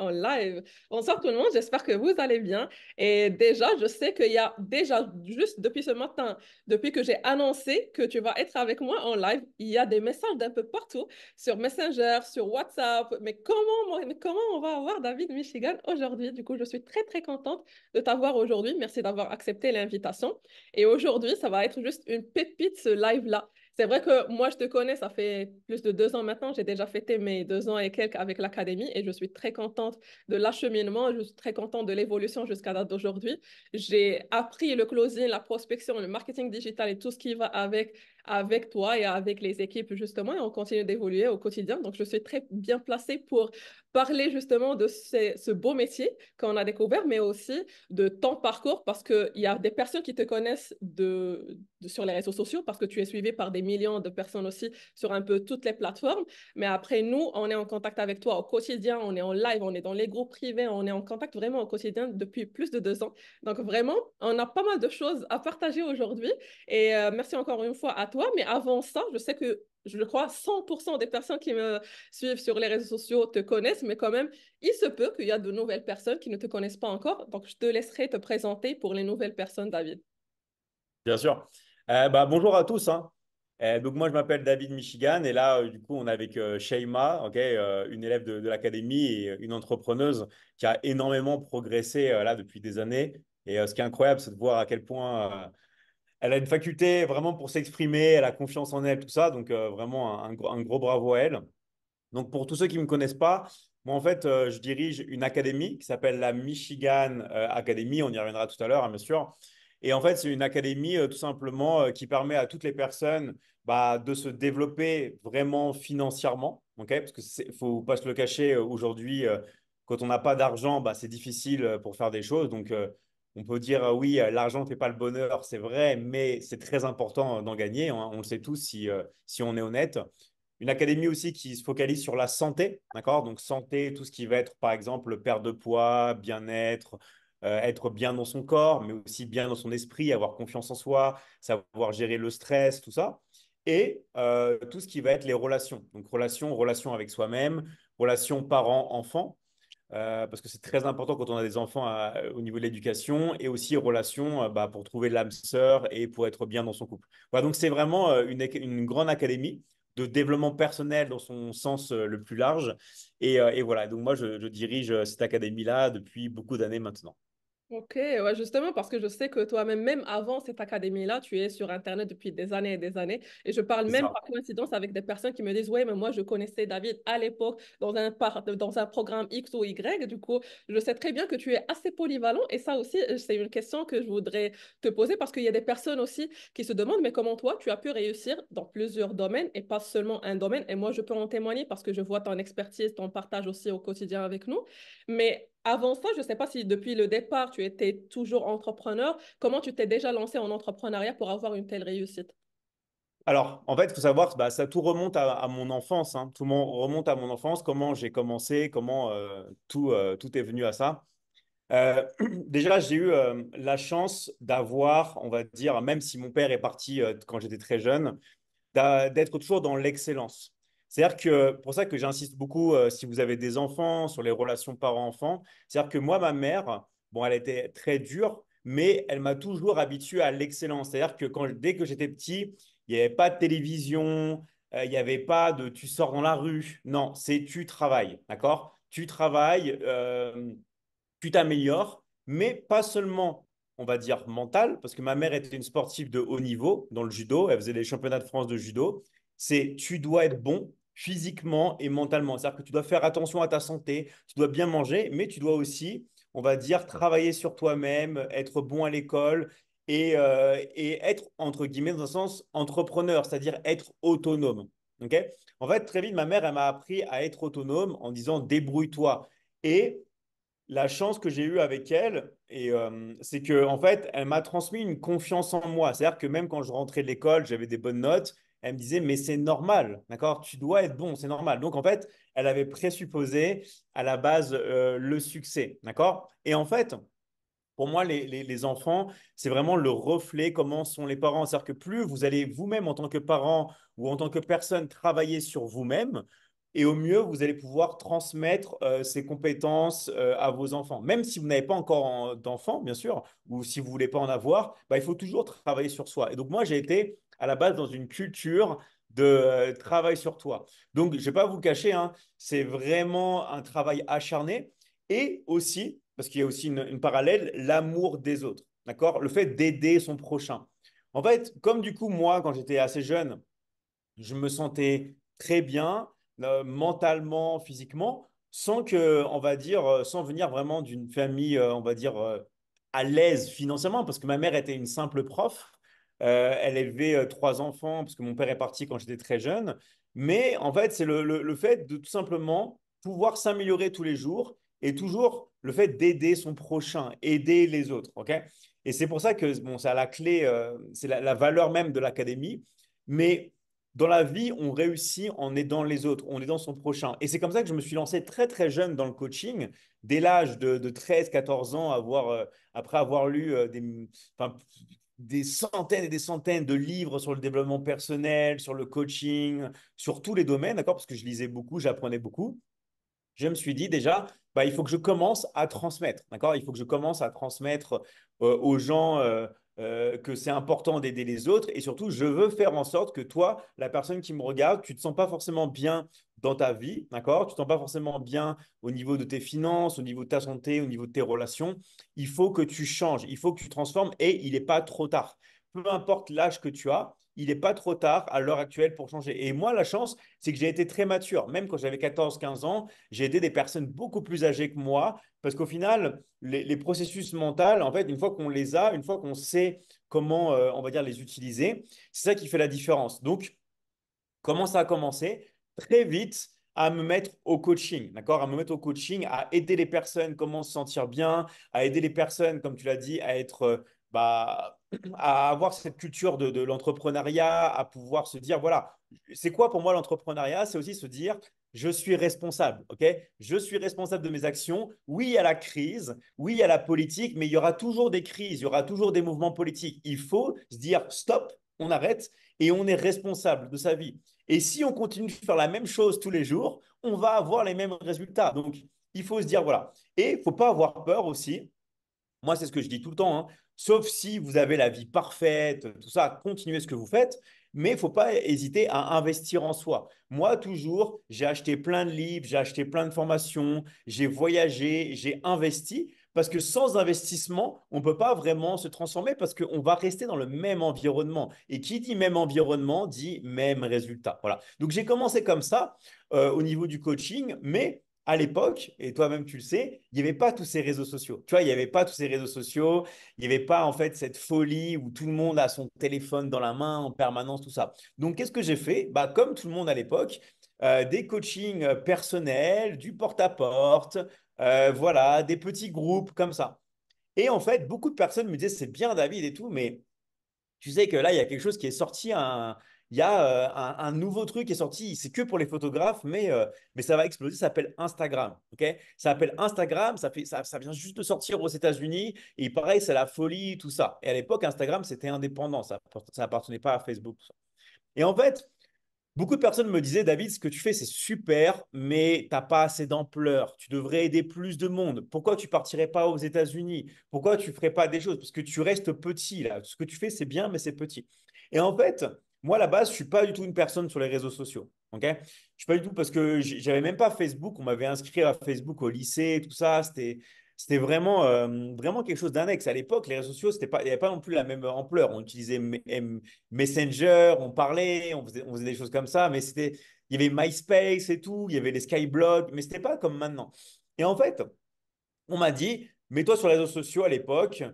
en live. Bonsoir tout le monde, j'espère que vous allez bien. Et déjà, je sais qu'il y a déjà, juste depuis ce matin, depuis que j'ai annoncé que tu vas être avec moi en live, il y a des messages d'un peu partout sur Messenger, sur WhatsApp. Mais comment on va avoir David Michigan aujourd'hui? Du coup, je suis très, très contente de t'avoir aujourd'hui. Merci d'avoir accepté l'invitation. Et aujourd'hui, ça va être juste une pépite, ce live-là. C'est vrai que moi, je te connais, ça fait plus de 2 ans maintenant. J'ai déjà fêté mes 2 ans et quelques avec l'académie et je suis très contente de l'acheminement. Je suis très contente de l'évolution jusqu'à date d'aujourd'hui. J'ai appris le closing, la prospection, le marketing digital et tout ce qui va avec toi et avec les équipes justement et on continue d'évoluer au quotidien. Donc, je suis très bien placée pour parler justement de ce beau métier qu'on a découvert, mais aussi de ton parcours parce qu'il y a des personnes qui te connaissent sur les réseaux sociaux parce que tu es suivi par des millions de personnes aussi sur un peu toutes les plateformes. Mais après, nous, on est en contact avec toi au quotidien, on est en live, on est dans les groupes privés, on est en contact vraiment au quotidien depuis plus de 2 ans. Donc vraiment, on a pas mal de choses à partager aujourd'hui. Et merci encore une fois à toi. Mais avant ça, je sais que je crois 100% des personnes qui me suivent sur les réseaux sociaux te connaissent, mais quand même, il se peut qu'il y a de nouvelles personnes qui ne te connaissent pas encore. Donc, je te laisserai te présenter pour les nouvelles personnes, David. Bien sûr. Bonjour à tous, hein. Donc moi je m'appelle David Michigan et là du coup on est avec Sheima, ok, une élève de l'académie et une entrepreneuse qui a énormément progressé là depuis des années. Et ce qui est incroyable, c'est de voir à quel point elle a une faculté vraiment pour s'exprimer, elle a confiance en elle, tout ça. Donc vraiment un gros bravo à elle. Donc, pour tous ceux qui ne me connaissent pas, moi, en fait, je dirige une académie qui s'appelle la Michigan Academy. On y reviendra tout à l'heure, hein, bien sûr. Et en fait, c'est une académie tout simplement qui permet à toutes les personnes de se développer vraiment financièrement. Ok, parce que faut pas se le cacher, aujourd'hui, quand on n'a pas d'argent, c'est difficile pour faire des choses. Donc, on peut dire oui, l'argent ne fait pas le bonheur, c'est vrai, mais c'est très important d'en gagner, hein. On le sait tous si on est honnête. Une académie aussi qui se focalise sur la santé, d'accord? Donc santé, tout ce qui va être par exemple perte de poids, bien-être, être bien dans son corps, mais aussi bien dans son esprit, avoir confiance en soi, savoir gérer le stress, tout ça. Et tout ce qui va être les relations. Donc relations avec soi-même, relations parents-enfants, parce que c'est très important quand on a des enfants au niveau de l'éducation, et aussi relations pour trouver l'âme sœur et pour être bien dans son couple. Voilà, donc c'est vraiment une grande académie de développement personnel dans son sens le plus large. Et voilà, donc moi je dirige cette académie-là depuis beaucoup d'années maintenant. Ok, ouais, justement parce que je sais que toi-même, même avant cette académie-là, tu es sur Internet depuis des années et des années. Et je parle C'est même ça. par coïncidence avec des personnes qui me disent, ouais, mais moi, je connaissais David à l'époque dans un programme X ou Y. Du coup, je sais très bien que tu es assez polyvalent. Et ça aussi, c'est une question que je voudrais te poser parce qu'il y a des personnes aussi qui se demandent, mais comment toi, tu as pu réussir dans plusieurs domaines et pas seulement un domaine. Et moi, je peux en témoigner parce que je vois ton expertise, ton partage aussi au quotidien avec nous. Mais avant ça, je ne sais pas si depuis le départ, tu étais toujours entrepreneur. Comment tu t'es déjà lancé en entrepreneuriat pour avoir une telle réussite? Alors, en fait, il faut savoir que ça tout remonte à mon enfance, hein. Tout remonte à mon enfance, comment j'ai commencé, comment tout est venu à ça. Déjà, j'ai eu la chance d'avoir, on va dire, même si mon père est parti quand j'étais très jeune, d'être toujours dans l'excellence. C'est-à-dire que, pour ça que j'insiste beaucoup, si vous avez des enfants, sur les relations parents-enfants, c'est-à-dire que moi, ma mère, bon, elle était très dure, mais elle m'a toujours habitué à l'excellence. C'est-à-dire que dès que j'étais petit, il n'y avait pas de télévision, il n'y avait pas de tu sors dans la rue. Non, c'est tu travailles, d'accord? Tu travailles, tu t'améliores, mais pas seulement, on va dire, mental, parce que ma mère était une sportive de haut niveau dans le judo, elle faisait les championnats de France de judo. C'est tu dois être bon physiquement et mentalement. C'est-à-dire que tu dois faire attention à ta santé, tu dois bien manger, mais tu dois aussi, on va dire, travailler sur toi-même, être bon à l'école et être, entre guillemets, dans un sens entrepreneur, c'est-à-dire être autonome. Ok. En fait, très vite, ma mère, elle m'a appris à être autonome en disant débrouille-toi. Et la chance que j'ai eue avec elle, c'est que en fait, elle m'a transmis une confiance en moi. C'est-à-dire que même quand je rentrais de l'école, j'avais des bonnes notes. Elle me disait, mais c'est normal, d'accord? Tu dois être bon, c'est normal. Donc en fait, elle avait présupposé à la base le succès, d'accord? Et en fait, pour moi, les enfants, c'est vraiment le reflet comment sont les parents. C'est-à-dire que plus vous allez vous-même en tant que parent ou en tant que personne travailler sur vous-même, et au mieux, vous allez pouvoir transmettre ces compétences à vos enfants. Même si vous n'avez pas encore d'enfants, bien sûr, ou si vous voulez pas en avoir, bah, il faut toujours travailler sur soi. Et donc, moi, j'ai été à la base dans une culture de travail sur toi. Donc, je ne vais pas vous le cacher, hein, c'est vraiment un travail acharné et aussi, parce qu'il y a aussi une parallèle, l'amour des autres. D'accord? Le fait d'aider son prochain. En fait, comme du coup, moi, quand j'étais assez jeune, je me sentais très bien, mentalement, physiquement, sans que, on va dire, sans venir vraiment d'une famille, on va dire, à l'aise financièrement, parce que ma mère était une simple prof. Elle élevait trois enfants, parce que mon père est parti quand j'étais très jeune. Mais en fait, c'est le fait de tout simplement pouvoir s'améliorer tous les jours et toujours le fait d'aider son prochain, aider les autres. OK? Et c'est pour ça que bon, c'est à la clé, c'est la valeur même de l'académie. Mais dans la vie, on réussit en aidant les autres, en aidant son prochain. Et c'est comme ça que je me suis lancé très, très jeune dans le coaching, dès l'âge de 13, 14 ans, après avoir lu enfin, des centaines et des centaines de livres sur le développement personnel, sur le coaching, sur tous les domaines, d'accord? Parce que je lisais beaucoup, j'apprenais beaucoup. Je me suis dit déjà, bah, il faut que je commence à transmettre, d'accord? Il faut que je commence à transmettre aux gens que c'est important d'aider les autres et surtout, je veux faire en sorte que toi, la personne qui me regarde, tu ne te sens pas forcément bien dans ta vie, d'accord? Tu ne te sens pas forcément bien au niveau de tes finances, au niveau de ta santé, au niveau de tes relations. Il faut que tu changes, il faut que tu transformes et il n'est pas trop tard. Peu importe l'âge que tu as, il n'est pas trop tard à l'heure actuelle pour changer. Et moi, la chance, c'est que j'ai été très mature. Même quand j'avais 14, 15 ans, j'ai aidé des personnes beaucoup plus âgées que moi parce qu'au final, les processus mentaux, en fait, une fois qu'on les a, une fois qu'on sait comment, on va dire, les utiliser, c'est ça qui fait la différence. Donc, comment ça a commencé? Très vite à me mettre au coaching, d'accord? À me mettre au coaching, à aider les personnes, comment se sentir bien, à aider les personnes, comme tu l'as dit, à être, bah, à avoir cette culture de l'entrepreneuriat, à pouvoir se dire, voilà, c'est quoi pour moi l'entrepreneuriat? C'est aussi se dire, je suis responsable, ok? Je suis responsable de mes actions. Oui, il y a la crise, oui, il y a la politique, mais il y aura toujours des crises, il y aura toujours des mouvements politiques. Il faut se dire, stop, on arrête et on est responsable de sa vie. Et si on continue de faire la même chose tous les jours, on va avoir les mêmes résultats. Donc, il faut se dire, voilà. Et il ne faut pas avoir peur aussi. Moi, c'est ce que je dis tout le temps, hein. Sauf si vous avez la vie parfaite, tout ça, continuez ce que vous faites. Mais il ne faut pas hésiter à investir en soi. Moi, toujours, j'ai acheté plein de livres, j'ai acheté plein de formations, j'ai voyagé, j'ai investi. Parce que sans investissement, on ne peut pas vraiment se transformer parce qu'on va rester dans le même environnement. Et qui dit même environnement dit même résultat. Voilà. Donc j'ai commencé comme ça au niveau du coaching, mais à l'époque, et toi-même tu le sais, il n'y avait pas tous ces réseaux sociaux. Tu vois, il n'y avait pas tous ces réseaux sociaux, il n'y avait pas en fait cette folie où tout le monde a son téléphone dans la main en permanence, tout ça. Donc qu'est-ce que j'ai fait? Bah, comme tout le monde à l'époque, des coachings personnels, du porte-à-porte, voilà, des petits groupes comme ça. Et en fait, beaucoup de personnes me disaient, c'est bien David et tout, mais tu sais que là, il y a quelque chose qui est sorti, il y a un nouveau truc qui est sorti, c'est que pour les photographes, mais ça va exploser, ça s'appelle Instagram. Ok, ça s'appelle Instagram, ça vient juste de sortir aux États-Unis, et pareil, c'est la folie, tout ça. Et à l'époque, Instagram, c'était indépendant, ça n'appartenait pas à Facebook. Tout ça. Et en fait, beaucoup de personnes me disaient, David, ce que tu fais, c'est super, mais tu n'as pas assez d'ampleur. Tu devrais aider plus de monde. Pourquoi tu partirais pas aux États-Unis? Pourquoi tu ferais pas des choses? Parce que tu restes petit là. Ce que tu fais, c'est bien, mais c'est petit. Et en fait, moi, à la base, je suis pas du tout une personne sur les réseaux sociaux. Ok? Je suis pas du tout parce que j'avais même pas Facebook. On m'avait inscrit à Facebook au lycée, tout ça. C'était vraiment, vraiment quelque chose d'annexe. À l'époque, les réseaux sociaux, il n'y avait pas non plus la même ampleur. On utilisait Messenger, on parlait, on faisait des choses comme ça, mais il y avait MySpace et tout, il y avait les Skyblogs, mais c'était pas comme maintenant. Et en fait, on m'a dit, mets-toi sur les réseaux sociaux à l'époque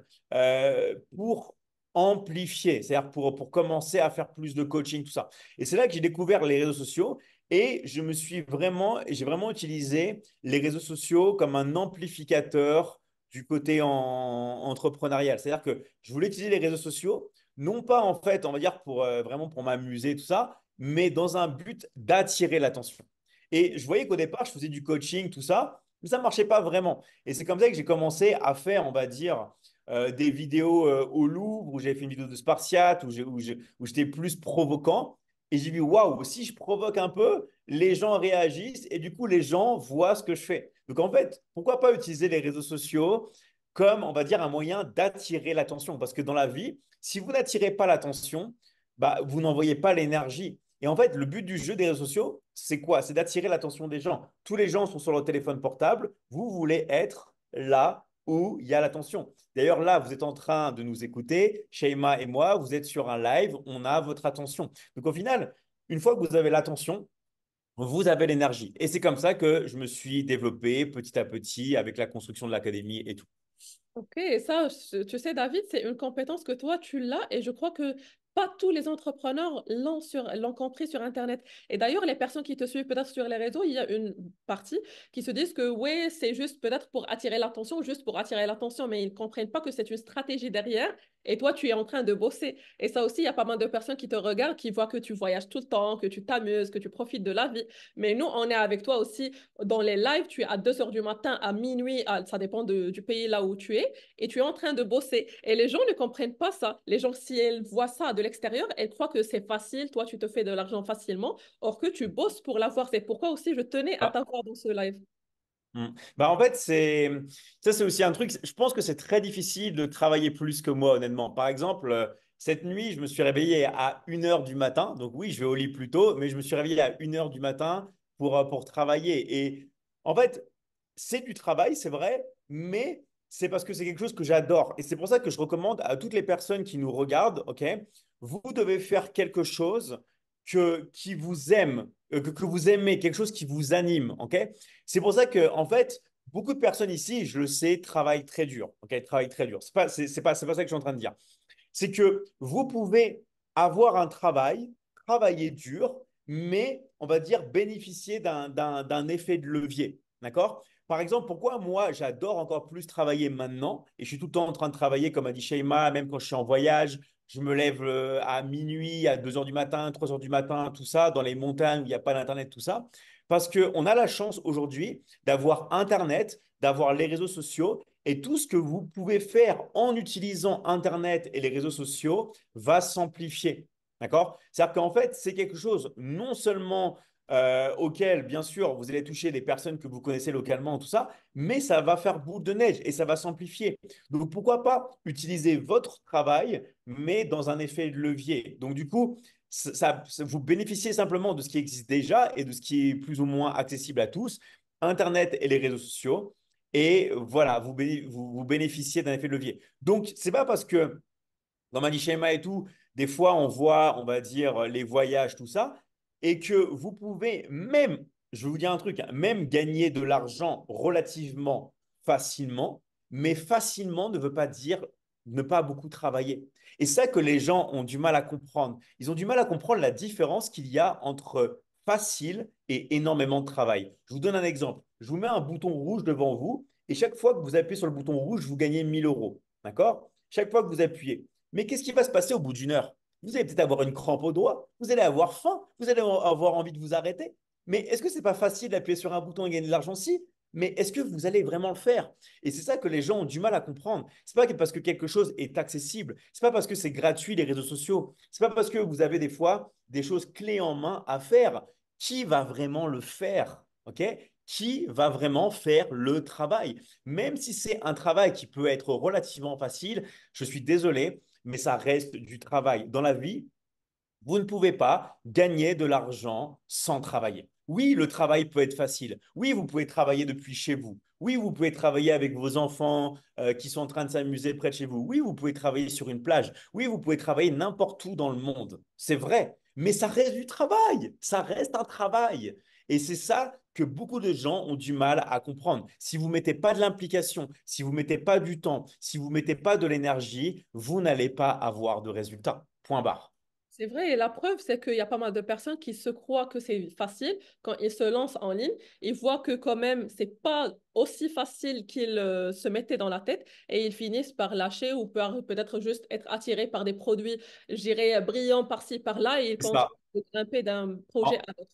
pour amplifier, c'est-à-dire pour commencer à faire plus de coaching, tout ça. Et c'est là que j'ai découvert les réseaux sociaux et j'ai vraiment utilisé les réseaux sociaux comme un amplificateur du côté entrepreneurial. C'est-à-dire que je voulais utiliser les réseaux sociaux, non pas en fait, on va dire pour vraiment pour m'amuser, tout ça, mais dans un but d'attirer l'attention. Et je voyais qu'au départ, je faisais du coaching, tout ça, mais ça ne marchait pas vraiment. Et c'est comme ça que j'ai commencé à faire, on va dire, des vidéos au Louvre, où j'ai fait une vidéo de Spartiate, où j'étais plus provoquant. Et j'ai vu, waouh, si je provoque un peu, les gens réagissent et du coup, les gens voient ce que je fais. Donc, en fait, pourquoi pas utiliser les réseaux sociaux comme, on va dire, un moyen d'attirer l'attention? Parce que dans la vie, si vous n'attirez pas l'attention, bah, vous n'envoyez pas l'énergie. Et en fait, le but du jeu des réseaux sociaux, c'est quoi? C'est d'attirer l'attention des gens. Tous les gens sont sur leur téléphone portable. Vous voulez être là où il y a l'attention. D'ailleurs, là, vous êtes en train de nous écouter, Sheima et moi, vous êtes sur un live, on a votre attention. Donc au final, une fois que vous avez l'attention, vous avez l'énergie. Et c'est comme ça que je me suis développé petit à petit avec la construction de l'académie et tout. Ok, et ça, tu sais, David, c'est une compétence que toi, tu l'as et je crois que pas tous les entrepreneurs l'ont compris sur Internet. Et d'ailleurs, les personnes qui te suivent peut-être sur les réseaux, il y a une partie qui se disent que oui, c'est juste peut-être pour attirer l'attention, juste pour attirer l'attention, mais ils ne comprennent pas que c'est une stratégie derrière et toi, tu es en train de bosser. Et ça aussi, il y a pas mal de personnes qui te regardent, qui voient que tu voyages tout le temps, que tu t'amuses, que tu profites de la vie. Mais nous, on est avec toi aussi dans les lives, tu es à 2 heures du matin, à minuit, ça dépend du pays là où tu es, et tu es en train de bosser. Et les gens ne comprennent pas ça. Les gens, si elles voient ça de l'extérieur, elles croient que c'est facile, toi, tu te fais de l'argent facilement, or que tu bosses pour l'avoir. C'est pourquoi aussi je tenais à Ah, t'avoir dans ce live. Bah en fait, ça, c'est aussi un truc. Je pense que c'est très difficile de travailler plus que moi, honnêtement. Par exemple, cette nuit, je me suis réveillé à 1 heure du matin. Donc oui, je vais au lit plus tôt, mais je me suis réveillé à 1 heure du matin pour travailler. Et en fait, c'est du travail, c'est vrai, mais c'est parce que c'est quelque chose que j'adore. Et c'est pour ça que je recommande à toutes les personnes qui nous regardent, OK, vous devez faire quelque chose qui vous aime, que vous aimez, quelque chose qui vous anime, OK? C'est pour ça que, en fait, beaucoup de personnes ici, je le sais, travaillent très dur. OK, travaillent très dur. C'est pas ça que je suis en train de dire. C'est que vous pouvez avoir un travail, travailler dur, mais on va dire bénéficier d'un effet de levier. D'accord? Par exemple, pourquoi moi, j'adore encore plus travailler maintenant et je suis tout le temps en train de travailler, comme a dit Sheima, même quand je suis en voyage, je me lève à minuit, à 2 heures du matin, 3 heures du matin, tout ça, dans les montagnes où il n'y a pas d'Internet, tout ça. Parce qu'on a la chance aujourd'hui d'avoir Internet, d'avoir les réseaux sociaux et tout ce que vous pouvez faire en utilisant Internet et les réseaux sociaux va s'amplifier. D'accord? C'est-à-dire qu'en fait, c'est quelque chose non seulement auquel, bien sûr, vous allez toucher des personnes que vous connaissez localement, tout ça, mais ça va faire boule de neige et ça va s'amplifier. Donc, pourquoi pas utiliser votre travail, mais dans un effet de levier. Donc, du coup, vous bénéficiez simplement de ce qui existe déjà et de ce qui est plus ou moins accessible à tous, Internet et les réseaux sociaux. Et voilà, vous bénéficiez d'un effet de levier. Donc, c'est pas parce que dans ma schéma et tout, des fois, on voit, on va dire, les voyages, tout ça, et que vous pouvez même, je vais vous dire un truc, hein, même gagner de l'argent relativement facilement, mais facilement ne veut pas dire ne pas beaucoup travailler. Et ça que les gens ont du mal à comprendre. Ils ont du mal à comprendre la différence qu'il y a entre facile et énormément de travail. Je vous donne un exemple. Je vous mets un bouton rouge devant vous, et chaque fois que vous appuyez sur le bouton rouge, vous gagnez 1 000 euros. D'accord? Chaque fois que vous appuyez. Mais qu'est-ce qui va se passer au bout d'1 heure? Vous allez peut-être avoir une crampe au doigt, vous allez avoir faim, vous allez avoir envie de vous arrêter. Mais est-ce que c'est pas facile d'appuyer sur un bouton et gagner de l'argent? Si, mais est-ce que vous allez vraiment le faire? Et c'est ça que les gens ont du mal à comprendre. C'est pas parce que quelque chose est accessible, c'est pas parce que c'est gratuit les réseaux sociaux, c'est pas parce que vous avez des fois des choses clés en main à faire. Qui va vraiment le faire? OK? Qui va vraiment faire le travail? Même si c'est un travail qui peut être relativement facile, je suis désolé, mais ça reste du travail. Dans la vie, vous ne pouvez pas gagner de l'argent sans travailler. Oui, le travail peut être facile. Oui, vous pouvez travailler depuis chez vous. Oui, vous pouvez travailler avec vos enfants qui sont en train de s'amuser près de chez vous. Oui, vous pouvez travailler sur une plage. Oui, vous pouvez travailler n'importe où dans le monde. C'est vrai, mais ça reste du travail. Ça reste un travail. Et c'est ça que beaucoup de gens ont du mal à comprendre. Si vous ne mettez pas de l'implication, si vous ne mettez pas du temps, si vous ne mettez pas de l'énergie, vous n'allez pas avoir de résultats. Point barre. C'est vrai, et la preuve, c'est qu'il y a pas mal de personnes qui se croient que c'est facile quand ils se lancent en ligne. Ils voient que quand même, c'est pas aussi facile qu'ils se mettaient dans la tête et ils finissent par lâcher ou peut-être juste être attirés par des produits, je dirais, brillants par-ci, par-là et ils C'est continuent ça. de grimper d'un projet En, à l'autre.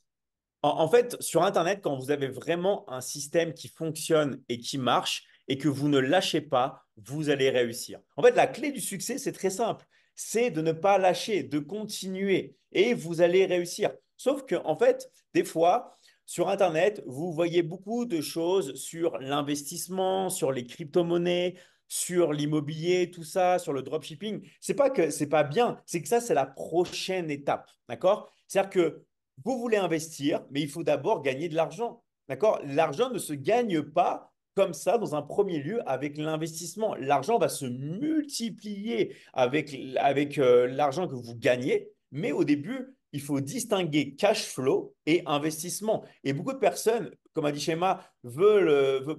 en fait, sur Internet, quand vous avez vraiment un système qui fonctionne et qui marche et que vous ne lâchez pas, vous allez réussir. En fait, la clé du succès, c'est très simple. c'est de ne pas lâcher, de continuer et vous allez réussir. Sauf que, en fait, des fois, sur Internet, vous voyez beaucoup de choses sur l'investissement, sur les crypto-monnaies, sur l'immobilier, tout ça, sur le dropshipping. C'est pas que c'est pas bien, c'est que ça, c'est la prochaine étape. D'accord? C'est-à-dire que vous voulez investir, mais il faut d'abord gagner de l'argent. D'accord? L'argent ne se gagne pas comme ça dans un premier lieu avec l'investissement. L'argent va se multiplier avec l'argent que vous gagnez, mais au début, il faut distinguer cash flow et investissement. Et beaucoup de personnes, comme a dit Shema,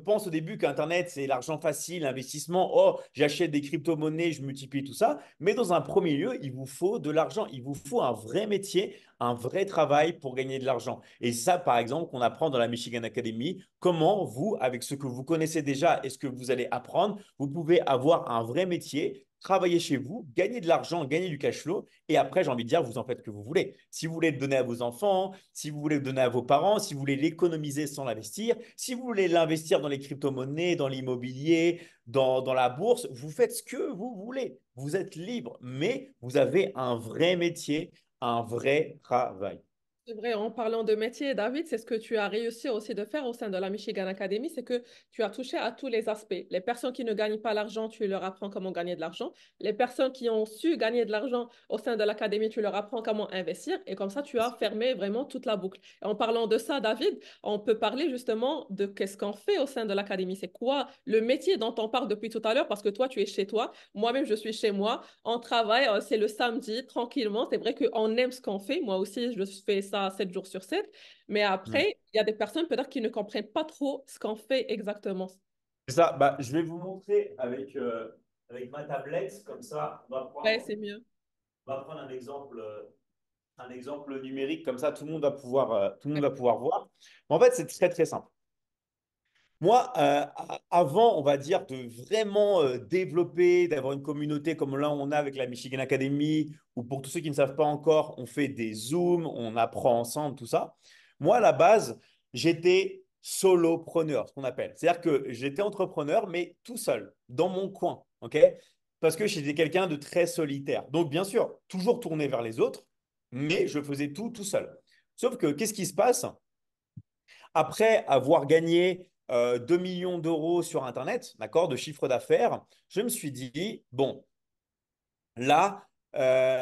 pensent au début qu'Internet, c'est l'argent facile, l'investissement. Oh, j'achète des crypto-monnaies, je multiplie tout ça. Mais dans un premier lieu, il vous faut de l'argent. Il vous faut un vrai métier, un vrai travail pour gagner de l'argent. Et ça, par exemple, qu'on apprend dans la Michigan Academy, comment vous, avec ce que vous connaissez déjà et ce que vous allez apprendre, vous pouvez avoir un vrai métier, travailler chez vous, gagner de l'argent, gagner du cash flow. Et après, j'ai envie de dire, vous en faites ce que vous voulez. Si vous voulez le donner à vos enfants, si vous voulez le donner à vos parents, si vous voulez l'économiser sans l'investir, si vous voulez l'investir dans les crypto-monnaies, dans l'immobilier, dans la bourse, vous faites ce que vous voulez. Vous êtes libre, mais vous avez un vrai métier, un vrai travail. C'est vrai, en parlant de métier, David, c'est ce que tu as réussi aussi de faire au sein de la Michigan Academy, c'est que tu as touché à tous les aspects. Les personnes qui ne gagnent pas l'argent, tu leur apprends comment gagner de l'argent. Les personnes qui ont su gagner de l'argent au sein de l'académie, tu leur apprends comment investir. Et comme ça, tu as fermé vraiment toute la boucle. Et en parlant de ça, David, on peut parler justement de qu'est-ce qu'on fait au sein de l'académie. C'est quoi le métier dont on parle depuis tout à l'heure, parce que toi, tu es chez toi, moi-même, je suis chez moi. On travaille, c'est le samedi, tranquillement. C'est vrai qu'on aime ce qu'on fait. Moi aussi, je fais ça 7 jours sur 7. Mais Ouais. après, il y a des personnes peut-être qui ne comprennent pas trop ce qu'on fait exactement. C'est ça. Bah, je vais vous montrer avec ma tablette. Comme ça, Ouais, c'est mieux. on va prendre un exemple numérique. Comme ça, tout le monde Ouais. va pouvoir voir. Mais en fait, c'est très, très simple. Moi, avant, on va dire, de vraiment développer, d'avoir une communauté comme là on a avec la Michigan Academy, ou pour tous ceux qui ne savent pas encore, on fait des Zooms, on apprend ensemble, tout ça. Moi, à la base, j'étais solopreneur, ce qu'on appelle. C'est-à-dire que j'étais entrepreneur, mais tout seul, dans mon coin, OK? Parce que j'étais quelqu'un de très solitaire. Donc, bien sûr, toujours tourné vers les autres, mais je faisais tout seul. Sauf que, qu'est-ce qui se passe? Après avoir gagné 2 millions d'euros sur Internet, d'accord, de chiffre d'affaires, je me suis dit, bon, là,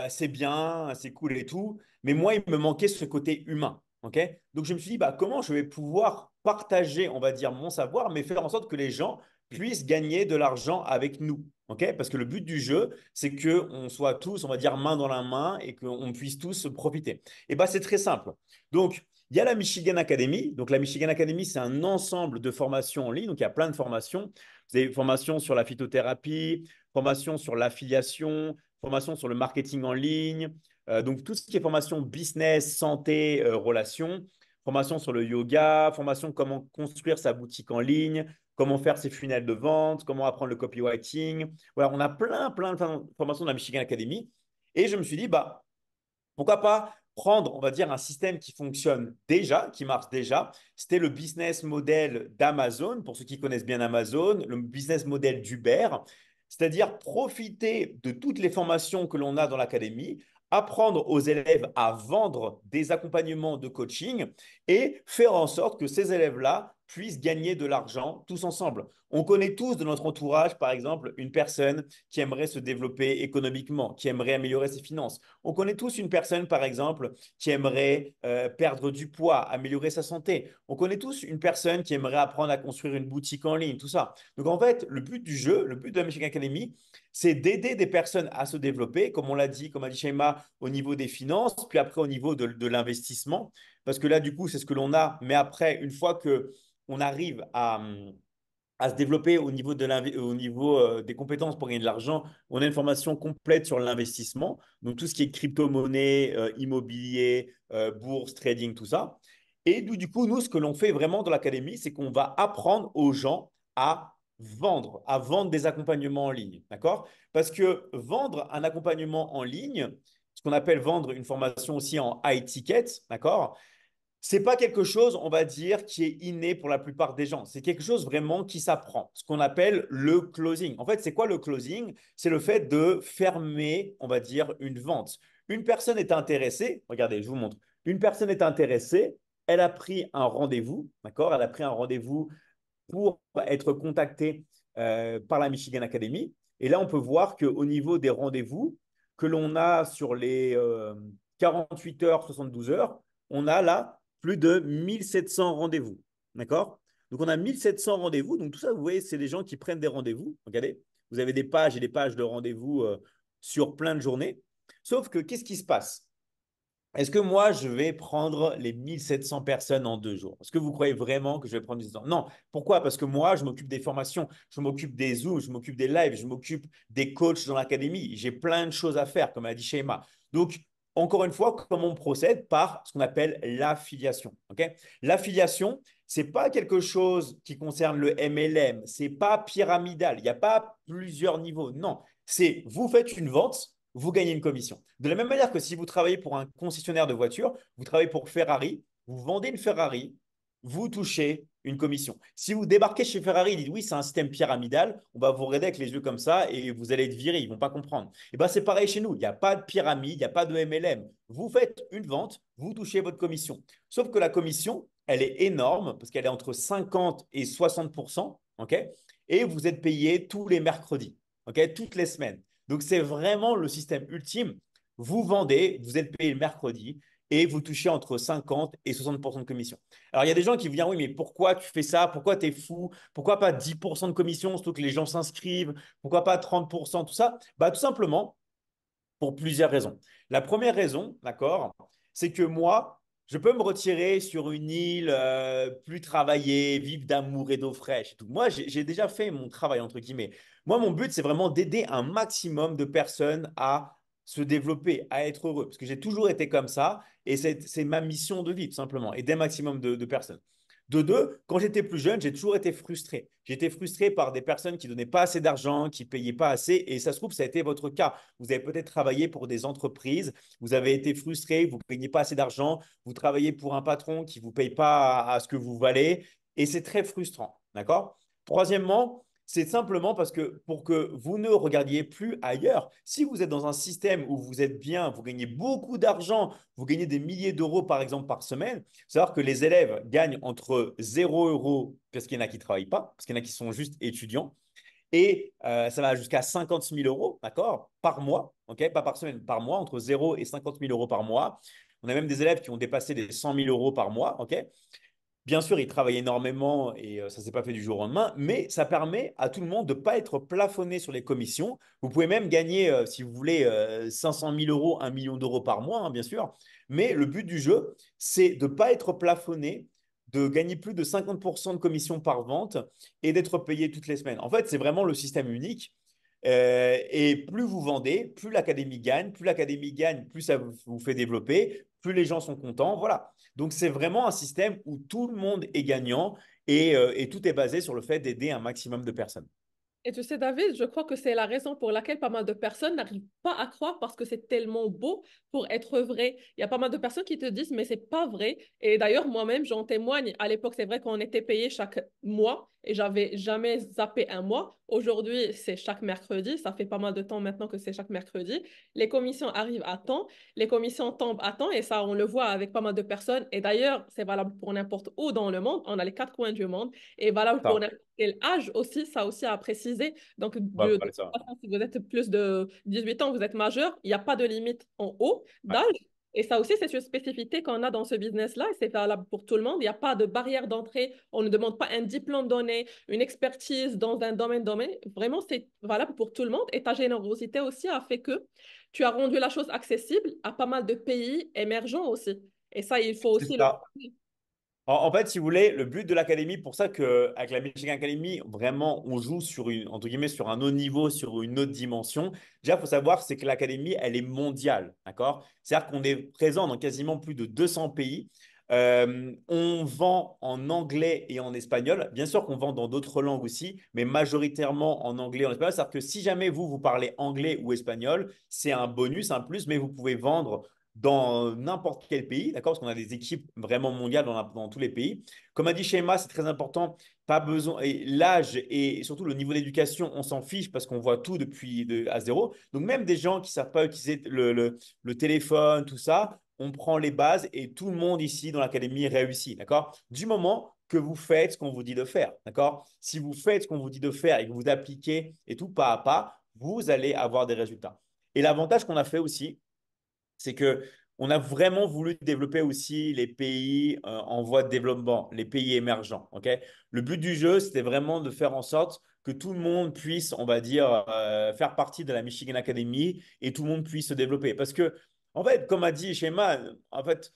c'est bien, c'est cool et tout, mais moi, il me manquait ce côté humain. Ok. Donc, je me suis dit, bah, comment je vais pouvoir partager, on va dire, mon savoir, mais faire en sorte que les gens puissent gagner de l'argent avec nous. Ok. Parce que le but du jeu, c'est qu'on soit tous, on va dire, main dans la main et qu'on puisse tous profiter. Et bah, c'est très simple. Donc, il y a la Michigan Academy. Donc, la Michigan Academy, c'est un ensemble de formations en ligne. Donc, il y a plein de formations. Vous avez formation sur la phytothérapie, formation sur l'affiliation, formation sur le marketing en ligne, donc tout ce qui est formation business, santé, relations, formation sur le yoga, formation comment construire sa boutique en ligne, comment faire ses funnels de vente, comment apprendre le copywriting. Voilà, on a plein de formations de la Michigan Academy. Et je me suis dit, bah, pourquoi pas prendre, on va dire, un système qui fonctionne déjà, qui marche déjà. C'était le business model d'Amazon, pour ceux qui connaissent bien Amazon, le business model d'Uber, c'est-à-dire profiter de toutes les formations que l'on a dans l'académie, apprendre aux élèves à vendre des accompagnements de coaching et faire en sorte que ces élèves-là puissent gagner de l'argent tous ensemble. On connaît tous de notre entourage, par exemple, une personne qui aimerait se développer économiquement, qui aimerait améliorer ses finances. On connaît tous une personne, par exemple, qui aimerait perdre du poids, améliorer sa santé. On connaît tous une personne qui aimerait apprendre à construire une boutique en ligne, tout ça. Donc, en fait, le but du jeu, le but de la Michigan Academy, c'est d'aider des personnes à se développer, comme on l'a dit, comme a dit Shema, au niveau des finances, puis après au niveau de l'investissement. Parce que là, du coup, c'est ce que l'on a. Mais après, une fois que on arrive à se développer au niveau des compétences pour gagner de l'argent. On a une formation complète sur l'investissement, donc tout ce qui est crypto-monnaie, immobilier, bourse, trading, tout ça. Et du coup, nous, ce que l'on fait vraiment dans l'académie, c'est qu'on va apprendre aux gens à vendre des accompagnements en ligne. D'accord? Parce que vendre un accompagnement en ligne, ce qu'on appelle vendre une formation aussi en high ticket, d'accord? c'est pas quelque chose, on va dire, qui est inné pour la plupart des gens. C'est quelque chose vraiment qui s'apprend, ce qu'on appelle le closing. En fait, c'est quoi le closing? C'est le fait de fermer, on va dire, une vente. Une personne est intéressée, regardez, je vous montre. Une personne est intéressée, elle a pris un rendez-vous, d'accord? Elle a pris un rendez-vous pour être contactée par la Michigan Academy. Et là, on peut voir qu'au niveau des rendez-vous que l'on a sur les 48 heures, 72 heures, on a là plus de 1700 rendez-vous. D'accord? Donc, on a 1700 rendez-vous. Donc, tout ça, vous voyez, c'est des gens qui prennent des rendez-vous. Regardez, vous avez des pages et des pages de rendez-vous sur plein de journées. Sauf que, qu'est-ce qui se passe? Est-ce que moi, je vais prendre les 1700 personnes en 2 jours? Est-ce que vous croyez vraiment que je vais prendre 1700? Non. Pourquoi? Parce que moi, je m'occupe des formations, je m'occupe des Zooms, je m'occupe des lives, je m'occupe des coachs dans l'académie. J'ai plein de choses à faire, comme a dit Sheima. Donc, encore une fois, comment on procède? Par ce qu'on appelle l'affiliation. Okay. L'affiliation, ce n'est pas quelque chose qui concerne le MLM. Ce n'est pas pyramidal. Il n'y a pas plusieurs niveaux. Non. C'est vous faites une vente, vous gagnez une commission. De la même manière que si vous travaillez pour un concessionnaire de voitures, vous travaillez pour Ferrari, vous vendez une Ferrari, vous touchez une commission. Si vous débarquez chez Ferrari, ils disent oui, c'est un système pyramidal, on va vous regarder avec les yeux comme ça et vous allez être viré, ils ne vont pas comprendre. Et bien, c'est pareil chez nous, il n'y a pas de pyramide, il n'y a pas de MLM. Vous faites une vente, vous touchez votre commission. Sauf que la commission, elle est énorme parce qu'elle est entre 50 et 60%, ok. Et vous êtes payé tous les mercredis, ok, toutes les semaines. Donc, c'est vraiment le système ultime. Vous vendez, vous êtes payé le mercredi et vous touchez entre 50 et 60% de commission. Alors, il y a des gens qui vont dire, oui, mais pourquoi tu fais ça? Pourquoi tu es fou? Pourquoi pas 10% de commission, surtout que les gens s'inscrivent? Pourquoi pas 30%, tout ça? Bah, tout simplement pour plusieurs raisons. La première raison, d'accord, c'est que moi, je peux me retirer sur une île plus travaillée, vivre d'amour et d'eau fraîche et tout. Moi, j'ai déjà fait mon travail, entre guillemets. Moi, mon but, c'est vraiment d'aider un maximum de personnes à se développer, à être heureux. Parce que j'ai toujours été comme ça et c'est ma mission de vie, tout simplement, aider un maximum de personnes. De deux, quand j'étais plus jeune, j'ai toujours été frustré. J'étais frustré par des personnes qui ne donnaient pas assez d'argent, qui ne payaient pas assez. Et ça se trouve, ça a été votre cas. Vous avez peut-être travaillé pour des entreprises, vous avez été frustré, vous ne payez pas assez d'argent, vous travaillez pour un patron qui ne vous paye pas à ce que vous valez. Et c'est très frustrant. D'accord? Troisièmement, c'est simplement parce que pour que vous ne regardiez plus ailleurs, si vous êtes dans un système où vous êtes bien, vous gagnez beaucoup d'argent, vous gagnez des milliers d'euros par exemple par semaine, savoir que les élèves gagnent entre 0 euros, parce qu'il y en a qui ne travaillent pas, parce qu'il y en a qui sont juste étudiants, et ça va jusqu'à 50 000 euros, d'accord, par mois, ok, pas par semaine, par mois, entre 0 et 50 000 euros par mois. On a même des élèves qui ont dépassé les 100 000 euros par mois, ok. Bien sûr, ils travaillent énormément et ça ne s'est pas fait du jour au lendemain, mais ça permet à tout le monde de ne pas être plafonné sur les commissions. Vous pouvez même gagner, si vous voulez, 500 000 euros, 1 million d'euros par mois, hein, bien sûr. Mais le but du jeu, c'est de ne pas être plafonné, de gagner plus de 50% de commissions par vente et d'être payé toutes les semaines. En fait, c'est vraiment le système unique. Et plus vous vendez, plus l'académie gagne, plus ça vous fait développer, plus les gens sont contents. Voilà. Donc, c'est vraiment un système où tout le monde est gagnant et tout est basé sur le fait d'aider un maximum de personnes. Et tu sais, David, je crois que c'est la raison pour laquelle pas mal de personnes n'arrivent pas à croire parce que c'est tellement beau pour être vrai. Il y a pas mal de personnes qui te disent, mais c'est pas vrai. Et d'ailleurs, moi-même, j'en témoigne. À l'époque, c'est vrai qu'on était payé chaque mois et j'avais jamais zappé un mois. Aujourd'hui, c'est chaque mercredi. Ça fait pas mal de temps maintenant que c'est chaque mercredi. Les commissions arrivent à temps, les commissions tombent à temps et ça, on le voit avec pas mal de personnes. Et d'ailleurs, c'est valable pour n'importe où dans le monde. On a les quatre coins du monde et valable pour Ça, n'importe quel âge aussi, ça aussi à préciser. Donc, on va de parler toute de ça. façon, si vous êtes plus de 18 ans, vous êtes majeur, il n'y a pas de limite en haut Ouais. d'âge. Et ça aussi, c'est une spécificité qu'on a dans ce business-là et c'est valable pour tout le monde. Il n'y a pas de barrière d'entrée. On ne demande pas un diplôme donné, une expertise dans un domaine. Vraiment, c'est valable pour tout le monde. Et ta générosité aussi a fait que tu as rendu la chose accessible à pas mal de pays émergents aussi. Et ça, il faut C'est aussi le ça. En fait, si vous voulez, le but de l'académie, pour ça qu'avec la Michigan Academy, vraiment, on joue sur entre guillemets, sur un autre niveau, sur une autre dimension. Déjà, il faut savoir, c'est que l'académie, elle est mondiale, d'accord? C'est-à-dire qu'on est présent dans quasiment plus de 200 pays. On vend en anglais et en espagnol. Bien sûr qu'on vend dans d'autres langues aussi, mais majoritairement en anglais et en espagnol. C'est-à-dire que si jamais vous parlez anglais ou espagnol, c'est un bonus, un plus, mais vous pouvez vendre dans n'importe quel pays, d'accord? Parce qu'on a des équipes vraiment mondiales dans tous les pays. Comme a dit Shema, c'est très important. Pas besoin. Et l'âge et surtout le niveau d'éducation, on s'en fiche parce qu'on voit tout à zéro. Donc, même des gens qui ne savent pas utiliser le téléphone, tout ça, on prend les bases et tout le monde ici dans l'académie réussit, d'accord? Du moment que vous faites ce qu'on vous dit de faire, d'accord? Si vous faites ce qu'on vous dit de faire et que vous appliquez et tout pas à pas, vous allez avoir des résultats. Et l'avantage qu'on a fait aussi, c'est que on a vraiment voulu développer aussi les pays en voie de développement, les pays émergents. Ok. Le but du jeu, c'était vraiment de faire en sorte que tout le monde puisse, on va dire, faire partie de la Michigan Academy et tout le monde puisse se développer. Parce que, en fait, comme a dit Shema, en fait,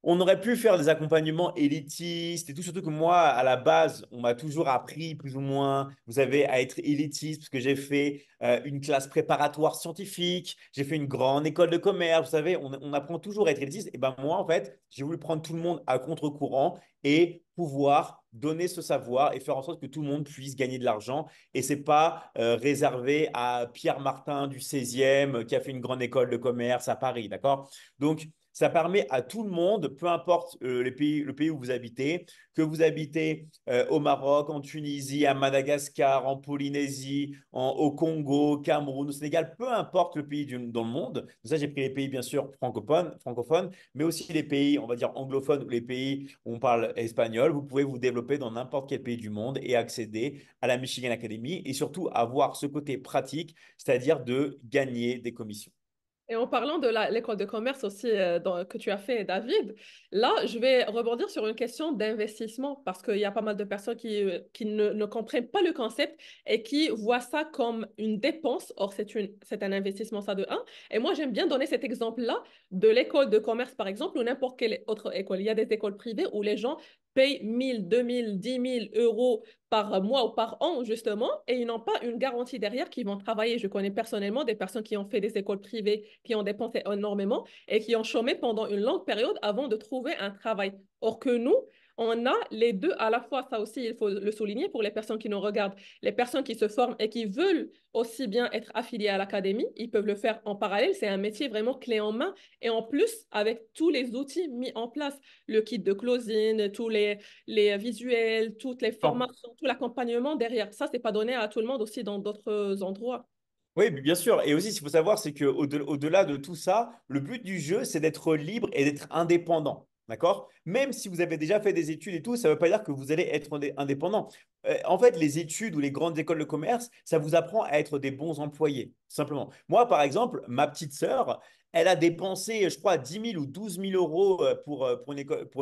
on aurait pu faire des accompagnements élitistes et tout, surtout que moi, à la base, on m'a toujours appris plus ou moins, vous savez, à être élitiste, parce que j'ai fait une classe préparatoire scientifique, j'ai fait une grande école de commerce, vous savez, on apprend toujours à être élitiste. Et ben moi, en fait, j'ai voulu prendre tout le monde à contre-courant et pouvoir donner ce savoir et faire en sorte que tout le monde puisse gagner de l'argent. Et c'est pas réservé à Pierre Martin du 16e qui a fait une grande école de commerce à Paris, d'accord? Donc, ça permet à tout le monde, peu importe le pays où vous habitez, que vous habitez au Maroc, en Tunisie, à Madagascar, en Polynésie, au Congo, au Cameroun, au Sénégal, peu importe le pays dans le monde. Donc ça, j'ai pris les pays, bien sûr, francophones, mais aussi les pays, on va dire, anglophones ou les pays où on parle espagnol. Vous pouvez vous développer dans n'importe quel pays du monde et accéder à la Michigan Academy et surtout avoir ce côté pratique, c'est-à-dire de gagner des commissions. Et en parlant de l'école de commerce aussi que tu as fait, David, là, je vais rebondir sur une question d'investissement parce qu'il y a pas mal de personnes qui ne comprennent pas le concept et qui voient ça comme une dépense. Or, c'est un investissement, ça de un. Et moi, j'aime bien donner cet exemple-là de l'école de commerce, par exemple, ou n'importe quelle autre école. Il y a des écoles privées où les gens payent 1000, 2000, 10 000 euros par mois ou par an, justement, et ils n'ont pas une garantie derrière qu'ils vont travailler. Je connais personnellement des personnes qui ont fait des écoles privées, qui ont dépensé énormément et qui ont chômé pendant une longue période avant de trouver un travail. Or que nous, on a les deux à la fois. Ça aussi, il faut le souligner pour les personnes qui nous regardent. Les personnes qui se forment et qui veulent aussi bien être affiliées à l'académie, ils peuvent le faire en parallèle. C'est un métier vraiment clé en main. Et en plus, avec tous les outils mis en place, le kit de closing, tous les visuels, toutes les formations, tout l'accompagnement derrière. Ça, c'est pas donné à tout le monde aussi dans d'autres endroits. Oui, bien sûr. Et aussi, ce qu'il faut savoir, c'est qu'au-delà de tout ça, le but du jeu, c'est d'être libre et d'être indépendant. D'accord? Même si vous avez déjà fait des études et tout, ça ne veut pas dire que vous allez être indépendant. En fait, les études ou les grandes écoles de commerce, ça vous apprend à être des bons employés, simplement. Moi, par exemple, ma petite sœur, elle a dépensé, je crois, 10 000 ou 12 000 euros pour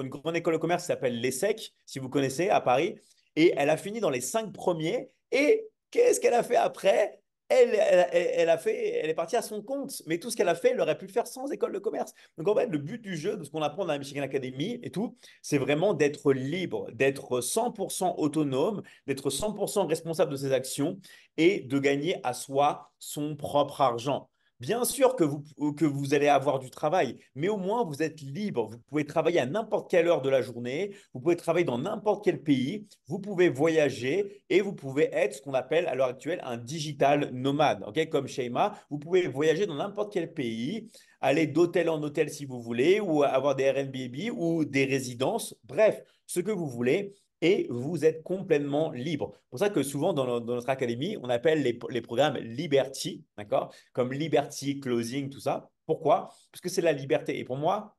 une grande école de commerce qui s'appelle l'ESSEC, si vous connaissez, à Paris. Et elle a fini dans les 5 premiers. Et qu'est-ce qu'elle a fait après? Elle est partie à son compte, mais tout ce qu'elle a fait, elle aurait pu le faire sans école de commerce. Donc en fait, le but du jeu, de ce qu'on apprend dans la Michigan Academy et tout, c'est vraiment d'être libre, d'être 100% autonome, d'être 100% responsable de ses actions et de gagner à soi son propre argent. Bien sûr que vous allez avoir du travail, mais au moins vous êtes libre. Vous pouvez travailler à n'importe quelle heure de la journée, vous pouvez travailler dans n'importe quel pays, vous pouvez voyager et vous pouvez être ce qu'on appelle à l'heure actuelle un digital nomade. Ok, comme Sheima, vous pouvez voyager dans n'importe quel pays, aller d'hôtel en hôtel si vous voulez, ou avoir des Airbnb ou des résidences, bref, ce que vous voulez et vous êtes complètement libre. C'est pour ça que souvent dans notre académie, on appelle les programmes Liberty, d'accord? Comme Liberty, Closing, tout ça. Pourquoi? Parce que c'est la liberté. Et pour moi,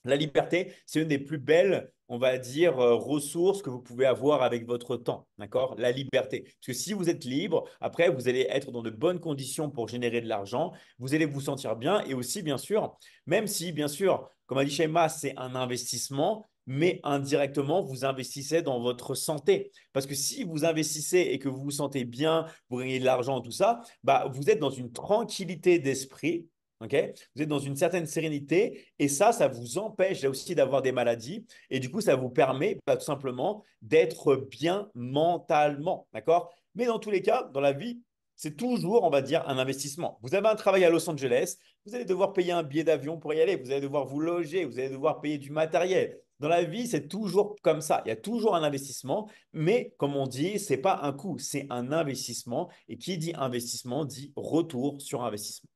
la liberté, c'est une des plus belles, on va dire, ressources que vous pouvez avoir avec votre temps, d'accord? La liberté. Parce que si vous êtes libre, après, vous allez être dans de bonnes conditions pour générer de l'argent, vous allez vous sentir bien et aussi, bien sûr, même si, bien sûr, comme a dit Shema, c'est un investissement, mais indirectement, vous investissez dans votre santé. Parce que si vous investissez et que vous vous sentez bien, vous gagnez de l'argent, tout ça, bah, vous êtes dans une tranquillité d'esprit. Ok. Vous êtes dans une certaine sérénité et ça vous empêche là aussi d'avoir des maladies et du coup, ça vous permet tout simplement d'être bien mentalement. D'accord? Mais dans tous les cas, dans la vie, c'est toujours, on va dire, un investissement. Vous avez un travail à Los Angeles, vous allez devoir payer un billet d'avion pour y aller, vous allez devoir vous loger, vous allez devoir payer du matériel. Dans la vie, c'est toujours comme ça. Il y a toujours un investissement, mais comme on dit, c'est pas un coût, c'est un investissement. Et qui dit investissement dit retour sur investissement.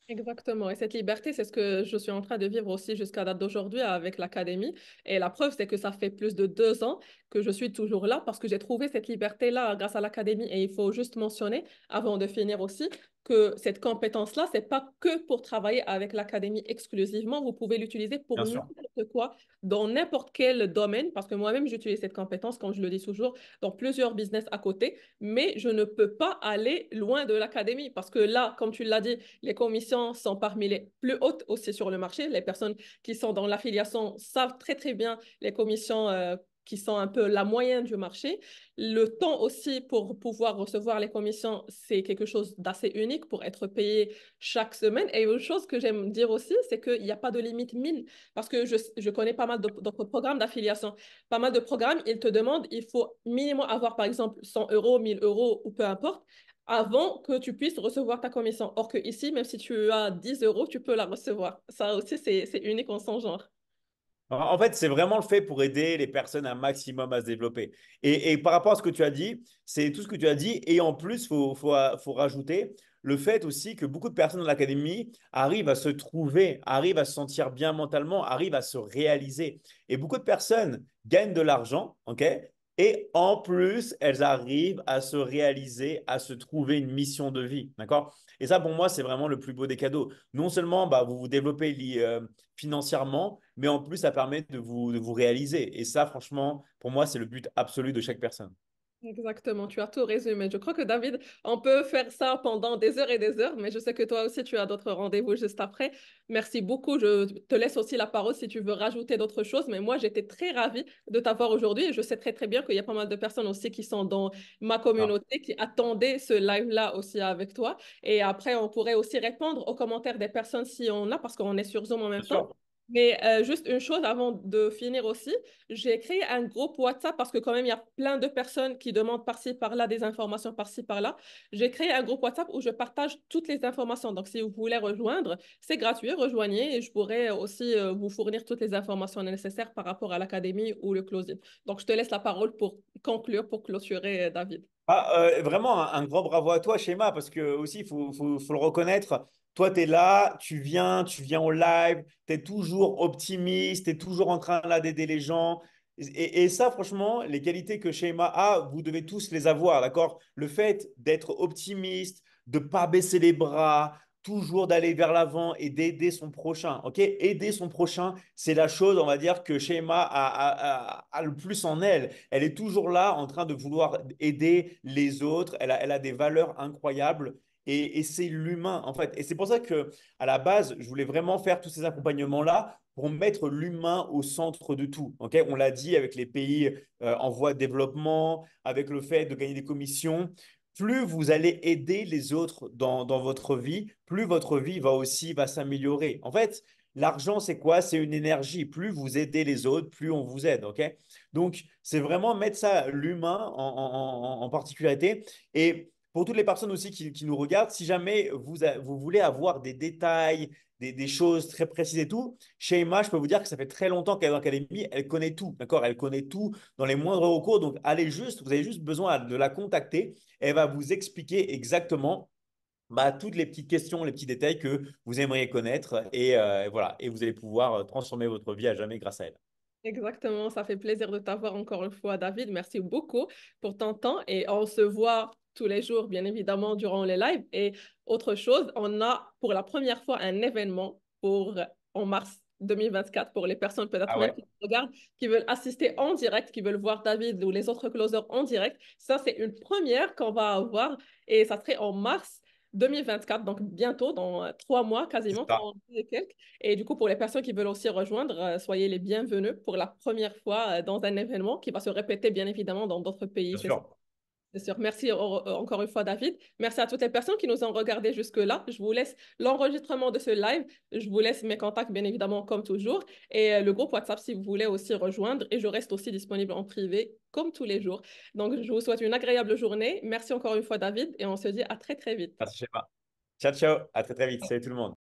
Exactement. Et cette liberté, c'est ce que je suis en train de vivre aussi jusqu'à date d'aujourd'hui avec l'académie. Et la preuve, c'est que ça fait plus de 2 ans que je suis toujours là parce que j'ai trouvé cette liberté-là grâce à l'académie. Et il faut juste mentionner, avant de finir aussi, que cette compétence-là, c'est pas que pour travailler avec l'académie exclusivement. Vous pouvez l'utiliser pour Bien sûr. n'importe quoi, dans n'importe quel domaine, parce que moi-même, j'utilise cette compétence, comme je le dis toujours, dans plusieurs business à côté. Mais je ne peux pas aller loin de l'académie parce que là, comme tu l'as dit, les commissions sont parmi les plus hautes aussi sur le marché. Les personnes qui sont dans l'affiliation savent très, très bien les commissions qui sont un peu la moyenne du marché. Le temps aussi pour pouvoir recevoir les commissions, c'est quelque chose d'assez unique pour être payé chaque semaine. Et une chose que j'aime dire aussi, c'est qu'il n'y a pas de limite mine parce que je connais pas mal d'autres programmes d'affiliation. Pas mal de programmes, ils te demandent, il faut minimum avoir par exemple 100 euros, 1000 euros ou peu importe avant que tu puisses recevoir ta commission. Or que ici, même si tu as 10 euros, tu peux la recevoir. Ça aussi, c'est unique en son genre. En fait, c'est vraiment le fait pour aider les personnes un maximum à se développer. Et par rapport à ce que tu as dit, c'est tout ce que tu as dit. Et en plus, faut rajouter le fait aussi que beaucoup de personnes dans l'académie arrivent à se trouver, arrivent à se sentir bien mentalement, arrivent à se réaliser. Et beaucoup de personnes gagnent de l'argent, ok? Et en plus, elles arrivent à se réaliser, à se trouver une mission de vie, d'accord? Et ça, pour moi, c'est vraiment le plus beau des cadeaux. Non seulement bah, vous vous développez financièrement, mais en plus, ça permet de vous réaliser. Et ça, franchement, pour moi, c'est le but absolu de chaque personne. Exactement, tu as tout résumé. Je crois que David, on peut faire ça pendant des heures et des heures, mais je sais que toi aussi, tu as d'autres rendez-vous juste après. Merci beaucoup. Je te laisse aussi la parole si tu veux rajouter d'autres choses, mais moi, j'étais très ravie de t'avoir aujourd'hui et je sais très, très bien qu'il y a pas mal de personnes aussi qui sont dans ma Ah, communauté qui attendaient ce live-là aussi avec toi. Et après, on pourrait aussi répondre aux commentaires des personnes si on a, parce qu'on est sur Zoom en même bien temps. sûr. Mais juste une chose avant de finir aussi, j'ai créé un groupe WhatsApp parce que quand même, il y a plein de personnes qui demandent par-ci, par-là, des informations par-ci, par-là. J'ai créé un groupe WhatsApp où je partage toutes les informations. Donc, si vous voulez rejoindre, c'est gratuit, rejoignez et je pourrai aussi vous fournir toutes les informations nécessaires par rapport à l'académie ou le closing. Donc, je te laisse la parole pour conclure, pour clôturer, David. Vraiment, un grand bravo à toi, Shema, parce que aussi, faut le reconnaître. Toi, tu es là, tu viens au live, tu es toujours optimiste, tu es toujours en train là d'aider les gens. Et ça, franchement, les qualités que Shema a, vous devez tous les avoir, d'accord? Le fait d'être optimiste, de pas baisser les bras, toujours d'aller vers l'avant et d'aider son prochain, ok? Aider son prochain, c'est la chose, on va dire, que Shema a le plus en elle. Elle est toujours là en train de vouloir aider les autres. Elle a des valeurs incroyables et c'est l'humain en fait. Et c'est pour ça que à la base, je voulais vraiment faire tous ces accompagnements-là pour mettre l'humain au centre de tout. Ok, on l'a dit avec les pays en voie de développement, avec le fait de gagner des commissions. Plus vous allez aider les autres dans votre vie, plus votre vie va s'améliorer. En fait, l'argent, c'est quoi? C'est une énergie. Plus vous aidez les autres, plus on vous aide. Ok? Donc, c'est vraiment mettre ça, l'humain en particularité. Et pour toutes les personnes aussi qui nous regardent, si jamais vous voulez avoir des détails, des choses très précises et tout, chez Emma, je peux vous dire que ça fait très longtemps qu'elle est dans l'académie, elle connaît tout, d'accord? Elle connaît tout dans les moindres recours. Donc, vous avez juste besoin de la contacter. Elle va vous expliquer exactement bah, toutes les petites questions, les petits détails que vous aimeriez connaître. Et voilà, et vous allez pouvoir transformer votre vie à jamais grâce à elle. Exactement, ça fait plaisir de t'avoir encore une fois, David. Merci beaucoup pour ton temps et on se voit tous les jours, bien évidemment, durant les lives. Et autre chose, on a pour la première fois un événement en mars 2024 pour les personnes peut-être Ah même ouais, qui regardent, qui veulent assister en direct, qui veulent voir David ou les autres closers en direct. Ça, c'est une première qu'on va avoir et ça serait en mars 2024, donc bientôt, dans 3 mois, c'est quasiment, ça, 3 mois et quelques. Et du coup, pour les personnes qui veulent aussi rejoindre, soyez les bienvenus pour la première fois dans un événement qui va se répéter bien évidemment dans d'autres pays, bien sûr. c'est sûr. Merci encore une fois, David. Merci à toutes les personnes qui nous ont regardés jusque-là. Je vous laisse l'enregistrement de ce live. Je vous laisse mes contacts, bien évidemment, comme toujours. Et le groupe WhatsApp si vous voulez aussi rejoindre. Et je reste aussi disponible en privé, comme tous les jours. Donc, je vous souhaite une agréable journée. Merci encore une fois, David. Et on se dit à très, très vite. Merci, Shema. Ciao, ciao. À très, très vite. Salut tout le monde.